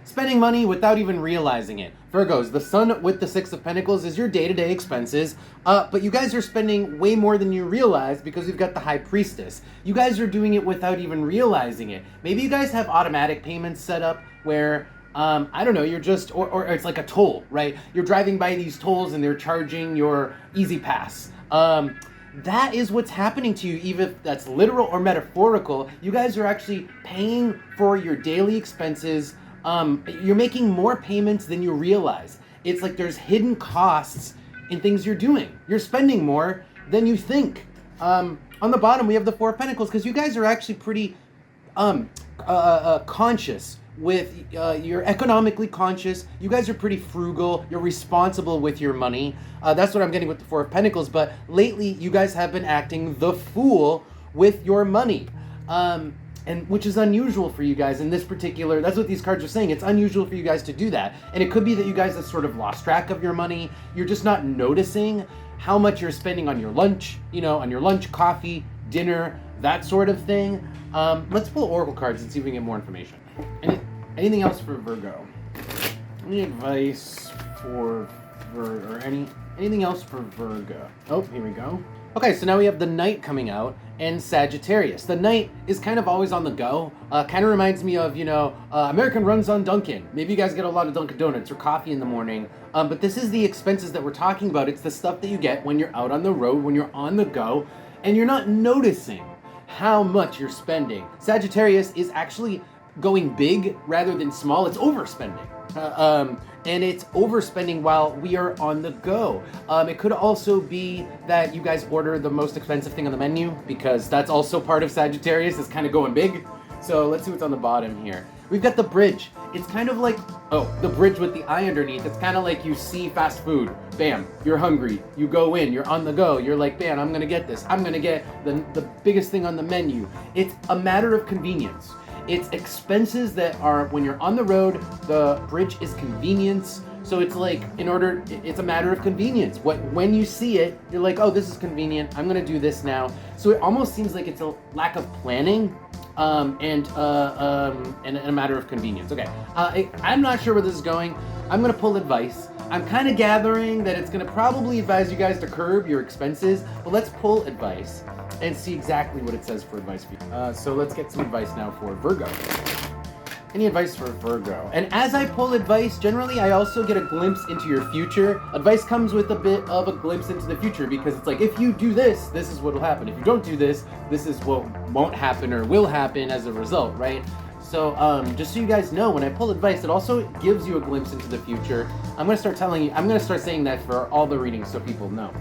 spending money without even realizing it. Virgos, the Sun with the Six of Pentacles is your day-to-day expenses, but you guys are spending way more than you realize because you've got the High Priestess. You guys are doing it without even realizing it. Maybe you guys have automatic payments set up where, I don't know, you're just, or it's like a toll, right? You're driving by these tolls and they're charging your Easy Pass. That is what's happening to you, even if that's literal or metaphorical. You guys are actually paying for your daily expenses. You're making more payments than you realize. It's like there's hidden costs in things you're doing. You're spending more than you think. On the bottom, we have the Four of Pentacles, because you guys are actually pretty conscious with, you're economically conscious. You guys are pretty frugal. You're responsible with your money. That's what I'm getting with the Four of Pentacles. But lately, you guys have been acting the fool with your money. And which is unusual for you guys in this particular, that's what these cards are saying. It's unusual for you guys to do that. And it could be that you guys have sort of lost track of your money. You're just not noticing how much you're spending on your lunch, on your lunch, coffee, dinner, that sort of thing. Let's pull oracle cards and see if we can get more information. Anything else for Virgo? Any advice for Virgo, or anything else for Virgo? Oh, here we go. Okay, so now we have the Knight coming out and Sagittarius. The Knight is kind of always on the go. Kind of reminds me of, American runs on Dunkin'. Maybe you guys get a lot of Dunkin' Donuts or coffee in the morning. But this is the expenses that we're talking about. It's the stuff that you get when you're out on the road, when you're on the go, and you're not noticing how much you're spending. Sagittarius is actually going big rather than small. It's overspending. And it's overspending while we are on the go. It could also be that you guys order the most expensive thing on the menu, because that's also part of Sagittarius, is kind of going big. So let's see what's on the bottom here. We've got the bridge. It's kind of like, the bridge with the eye underneath. It's kind of like you see fast food. Bam, you're hungry. You go in, you're on the go. You're like, bam, I'm gonna get this. I'm gonna get the biggest thing on the menu. It's a matter of convenience. It's expenses that are, when you're on the road, the bridge is convenience. So it's like, it's a matter of convenience. When you see it, you're like, oh, this is convenient. I'm gonna do this now. So it almost seems like it's a lack of planning and a matter of convenience. Okay, I'm not sure where this is going. I'm gonna pull advice. I'm kind of gathering that it's gonna probably advise you guys to curb your expenses, but let's pull advice and see exactly what it says for advice for you. So let's get some advice now for Virgo. Any advice for Virgo? And as I pull advice, generally I also get a glimpse into your future. Advice comes with a bit of a glimpse into the future, because it's like, if you do this, this is what will happen. If you don't do this, this is what won't happen or will happen as a result, right? So just so you guys know, when I pull advice, it also gives you a glimpse into the future. I'm gonna start saying that for all the readings so people know.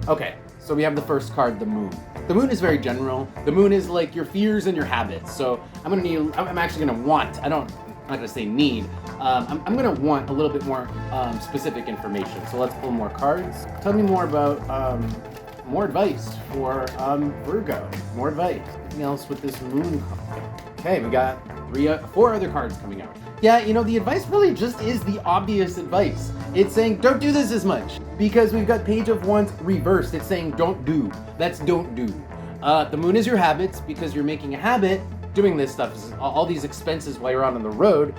Okay, so we have the first card, the Moon. The Moon is very general. The Moon is like your fears and your habits. So I'm actually gonna want, I'm not gonna say need, I'm gonna want a little bit more specific information. So let's pull more cards. Tell me more about, more advice for Virgo. More advice. Anything else with this Moon card? Okay, we got 4 other cards coming out. Yeah, the advice really just is the obvious advice. It's saying, don't do this as much, because we've got Page of Wands reversed. It's saying, don't do. That's don't do. The Moon is your habits, because you're making a habit doing this stuff, all these expenses while you're out on the road.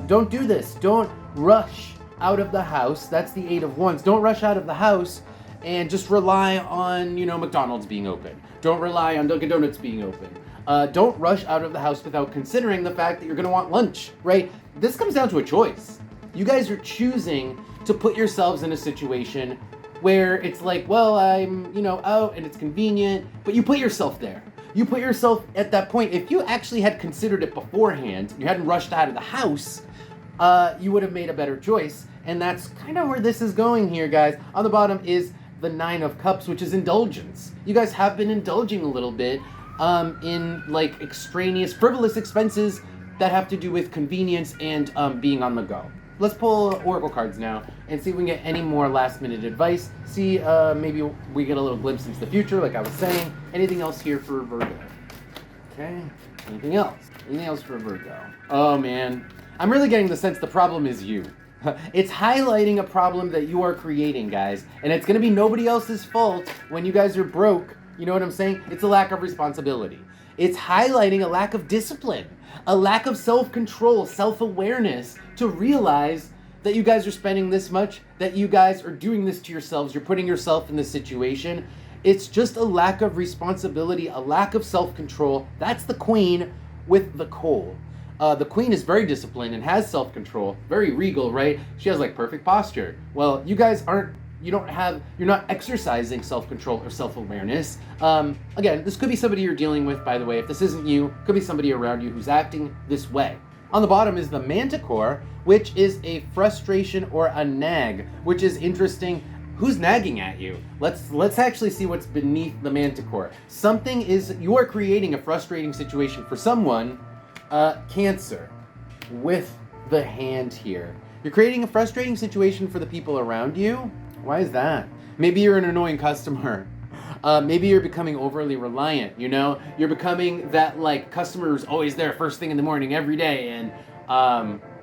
Don't do this. Don't rush out of the house. That's the 8 of Wands. Don't rush out of the house and just rely on, McDonald's being open. Don't rely on Dunkin' Donuts being open. Don't rush out of the house without considering the fact that you're going to want lunch, right? This comes down to a choice. You guys are choosing to put yourselves in a situation where it's like, well, I'm, out and it's convenient, but you put yourself there. You put yourself at that point. If you actually had considered it beforehand, you hadn't rushed out of the house, you would have made a better choice. And that's kind of where this is going here, guys. On the bottom is the 9 of Cups, which is indulgence. You guys have been indulging a little bit in like extraneous, frivolous expenses that have to do with convenience and being on the go. Let's pull oracle cards now and see if we can get any more last minute advice. See, maybe we get a little glimpse into the future, like I was saying. Anything else here for Virgo? Okay, anything else? Anything else for Virgo? Oh man, I'm really getting the sense the problem is you. It's highlighting a problem that you are creating, guys. And it's gonna be nobody else's fault when you guys are broke. You know what I'm saying? It's a lack of responsibility. It's highlighting a lack of discipline, a lack of self-control, self-awareness to realize that you guys are spending this much, that you guys are doing this to yourselves, you're putting yourself in this situation. It's just a lack of responsibility, a lack of self-control. That's the Queen with the Coal. The Queen is very disciplined and has self-control, very regal, right? She has like perfect posture. Well, you guys you're not exercising self-control or self-awareness. Again, this could be somebody you're dealing with, by the way. If this isn't you, it could be somebody around you who's acting this way. On the bottom is the Manticore, which is a frustration or a nag, which is interesting. Who's nagging at you? Let's actually see what's beneath the Manticore. You are creating a frustrating situation for someone. Cancer, with the Hand here. You're creating a frustrating situation for the people around you. Why is that? Maybe you're an annoying customer. Maybe you're becoming overly reliant, you know? You're becoming that, like, customer who's always there first thing in the morning every day, and,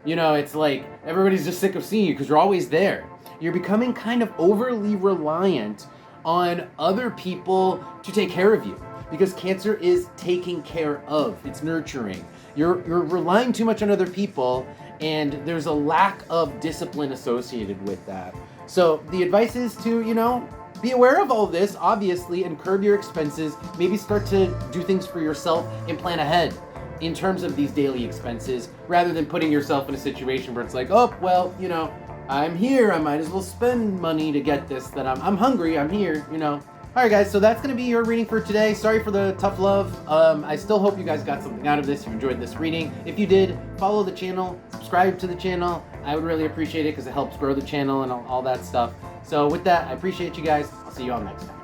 you know, it's like everybody's just sick of seeing you because you're always there. You're becoming kind of overly reliant on other people to take care of you, because Cancer is taking care of, it's nurturing. You're relying too much on other people, and there's a lack of discipline associated with that. So the advice is to, you know, be aware of all this, obviously, and curb your expenses. Maybe start to do things for yourself and plan ahead in terms of these daily expenses, rather than putting yourself in a situation where it's like, oh, well, you know, I'm here, I might as well spend money to get this, that I'm hungry, I'm here, you know. Alright guys, so that's going to be your reading for today. Sorry for the tough love. I still hope you guys got something out of this, you enjoyed this reading. If you did, follow the channel, subscribe to the channel. I would really appreciate it because it helps grow the channel and all that stuff. So with that, I appreciate you guys. I'll see you all next time.